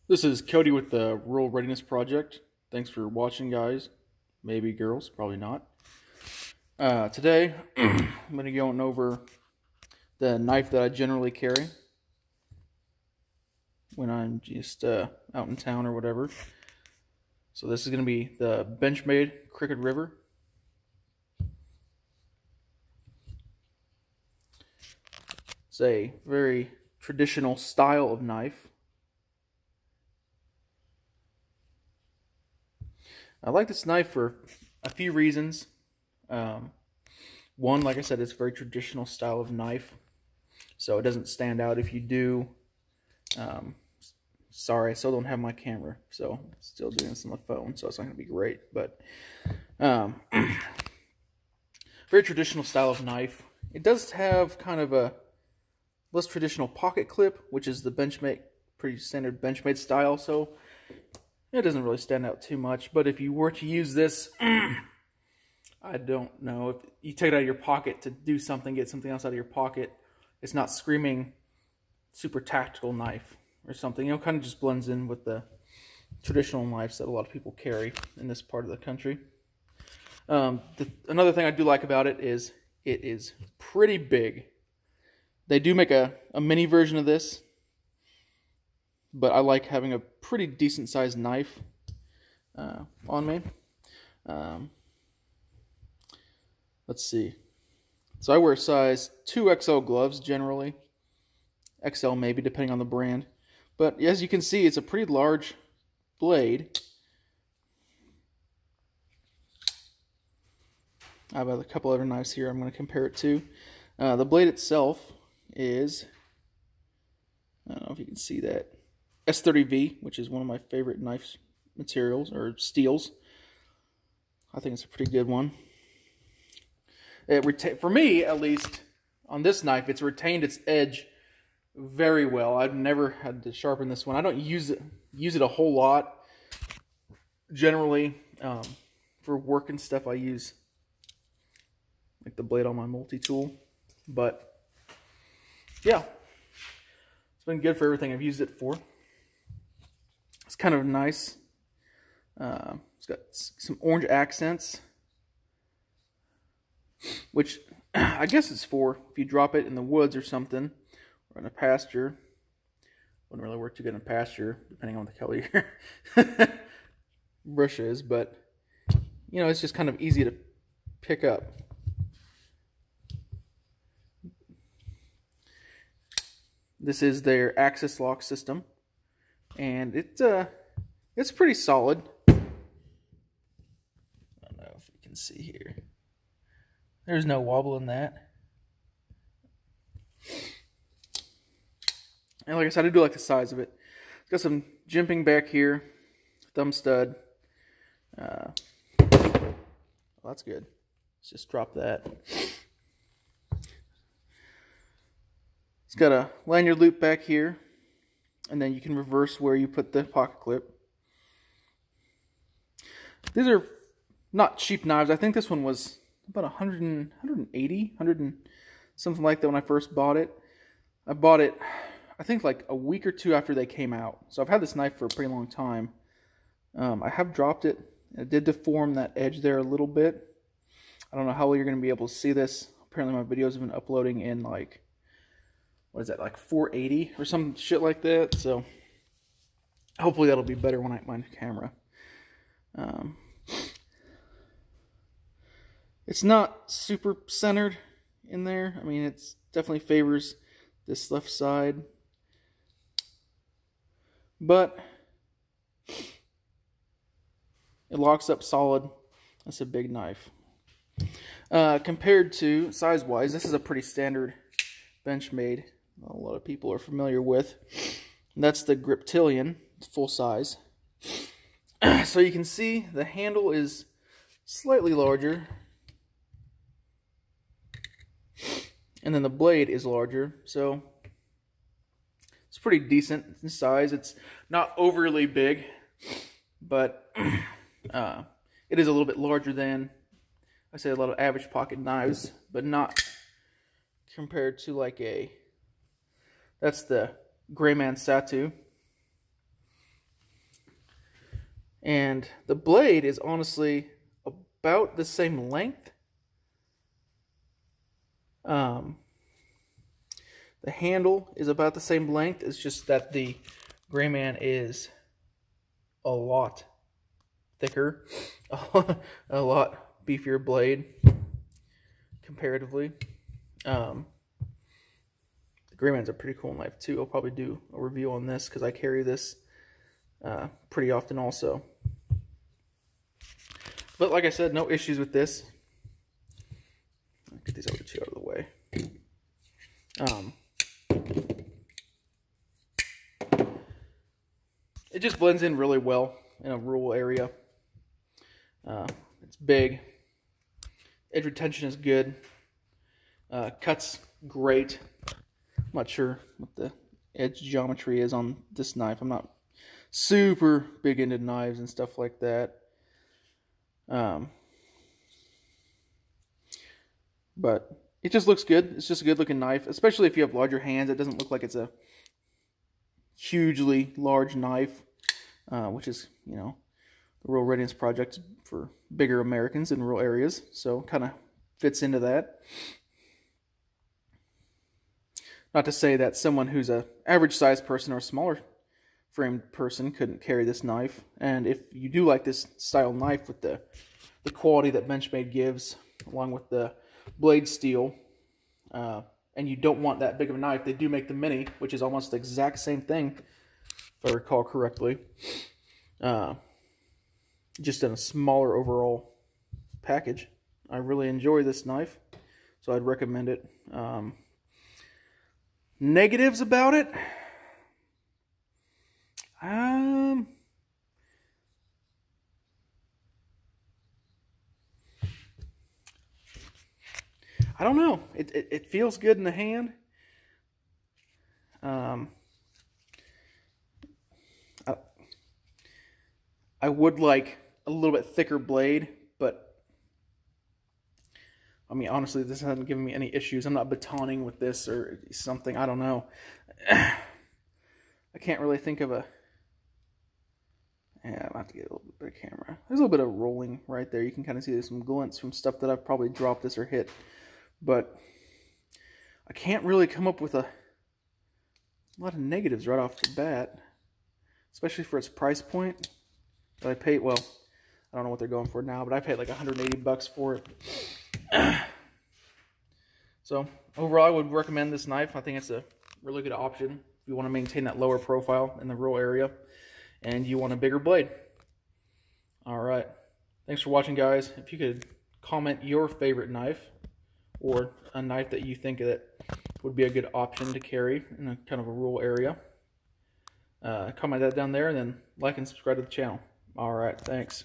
This is Cody with the Rural Readiness Project. Thanks for watching, guys. Maybe girls, probably not. Today, I'm going to be going over the knife that I generally carry when I'm just out in town or whatever. So this is going to be the Benchmade Crooked River. It's a very traditional style of knife. I like this knife for a few reasons. One, like I said, it's a very traditional style of knife, so it doesn't stand out if you do. Sorry, I still don't have my camera, so I'm still doing this on the phone, so it's not going to be great. But very traditional style of knife. It does have kind of a less traditional pocket clip, which is the Benchmade, pretty standard Benchmade style, so it doesn't really stand out too much. But if you were to use this, I don't know, if you take it out of your pocket to do something, get something else out of your pocket, it's not screaming super tactical knife or something. You know, kind of just blends in with the traditional knives that a lot of people carry in this part of the country. Another thing I do like about it is pretty big. They do make a mini version of this, but I like having a pretty decent sized knife on me. Let's see. So I wear size 2XL gloves generally. XL maybe, depending on the brand. But as you can see, it's a pretty large blade. I have a couple other knives here I'm going to compare it to. The blade itself is, I don't know if you can see that, S30V, which is one of my favorite knife materials, or steels. I think it's a pretty good one. For me, at least, on this knife, it's retained its edge very well. I've never had to sharpen this one. I don't use it a whole lot. Generally, for work and stuff, I use like the blade on my multi-tool. But yeah, it's been good for everything I've used it for. It's kind of nice. It's got some orange accents, which I guess it's for if you drop it in the woods or something, or in a pasture. Wouldn't really work too good in a pasture, depending on what the color your brush is, but you know, it's just kind of easy to pick up. This is their axis lock system, and it's pretty solid. I don't know if you can see here. There's no wobble in that. And like I said, I do like the size of it. It's got some jimping back here, thumb stud. Well, that's good. Let's just drop that. It's got a lanyard loop back here, and then you can reverse where you put the pocket clip. These are not cheap knives. I think this one was about 180, something like that when I first bought it. I bought it, I think, like a week or two after they came out. So I've had this knife for a pretty long time. I have dropped it. It did deform that edge there a little bit. I don't know how well you're going to be able to see this. Apparently my videos have been uploading in like, what is that, like 480 or some shit like that. So hopefully that'll be better when I find a camera. It's not super centered in there. I mean, it definitely favors this left side. But it locks up solid. That's a big knife. Compared to size-wise, this is a pretty standard Benchmade a lot of people are familiar with. And that's the Griptilian, full size. So you can see the handle is slightly larger. And then the blade is larger, so it's pretty decent in size. It's not overly big, but it is a little bit larger than, I say, a lot of average pocket knives, but not compared to like that's the Gray Man Satu. And the blade is honestly about the same length. The handle is about the same length. It's just that the Gray Man is a lot thicker, a lot beefier blade comparatively. The Gray Man's a pretty cool knife too. I'll probably do a review on this because I carry this pretty often also. But like I said, no issues with this. I'll get these other two out of the way. It just blends in really well in a rural area. It's big. Edge retention is good. Cuts great. I'm not sure what the edge geometry is on this knife. I'm not super big into knives and stuff like that. But it just looks good. It's just a good looking knife, especially if you have larger hands. It doesn't look like it's a hugely large knife, which is, you know, the Rural Readiness Project for bigger Americans in rural areas. So kind of fits into that. Not to say that someone who's a average sized person or a smaller framed person couldn't carry this knife. And if you do like this style knife with the quality that Benchmade gives, along with the blade steel, and you don't want that big of a knife, they do make the Mini, which is almost the exact same thing, if I recall correctly, just in a smaller overall package. I really enjoy this knife, so I'd recommend it. Negatives about it? I don't know. It feels good in the hand. I would like a little bit thicker blade, but I mean, honestly, this hasn't given me any issues. I'm not batoning with this or something. I don't know. I can't really think of a... Yeah, I'll have to get a little bit better camera. There's a little bit of rolling right there. You can kind of see there's some glints from stuff that I've probably dropped this or hit. But I can't really come up with a lot of negatives right off the bat, especially for its price point that I paid. Well, I don't know what they're going for now, but I paid like 180 bucks for it. So overall, I would recommend this knife. I think it's a really good option if you want to maintain that lower profile in the rural area and you want a bigger blade. All right, thanks for watching, guys. If you could comment your favorite knife, or a knife that you think that would be a good option to carry in a kind of a rural area, comment that down there, and then like and subscribe to the channel. All right, thanks.